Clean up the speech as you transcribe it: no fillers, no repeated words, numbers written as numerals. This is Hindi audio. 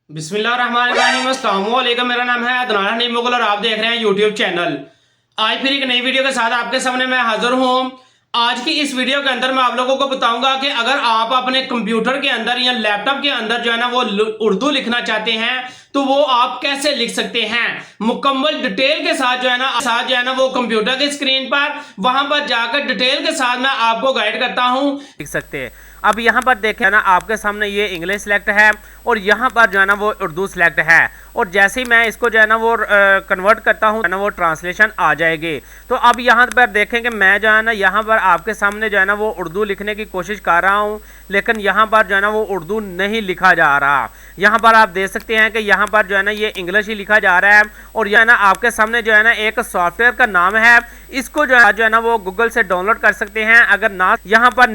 बिस्मिल्लाहिर्रहमानिर्रहीम, अस्सलामुअलैकुम। मेरा नाम है अदनान हनीफ मुगल और आप देख रहे हैं यूट्यूब चैनल। आज फिर एक नई वीडियो के साथ आपके सामने मैं हाजिर हूँ। आज की इस वीडियो के अंदर मैं आप लोगों को बताऊंगा कि अगर आप अपने कंप्यूटर के अंदर या लैपटॉप के अंदर जो है ना वो उर्दू लिखना चाहते हैं तो वो आप कैसे लिख सकते हैं, मुकम्मल डिटेल के साथ जो है ना वो कंप्यूटर की स्क्रीन पर वहां पर जाकर डिटेल के साथ मैं आपको गाइड करता हूं, लिख सकते हैं। अब यहाँ पर देखें ना आपके सामने ये इंग्लिश सेलेक्ट है और यहाँ पर जो है ना वो उर्दू सेलेक्ट है और जैसे ही मैं इसको जो है ना वो कन्वर्ट करता हूँ ना वो ट्रांसलेशन आ जाएगी। तो अब यहाँ पर देखें कि मैं जो है ना यहाँ पर आपके सामने जो है ना वो उर्दू लिखने की कोशिश कर रहा हूँ, लेकिन यहाँ पर जो है ना वो उर्दू नहीं लिखा जा रहा। यहाँ पर आप देख सकते हैं कि यहाँ पर जो है ना ये इंग्लिश ही लिखा जा रहा है और यह ना आपके सामने जो है ना एक सॉफ्टवेयर का नाम है, इसको जो है ना वो गूगल से डाउनलोड कर सकते हैं। अगर ना यहाँ पर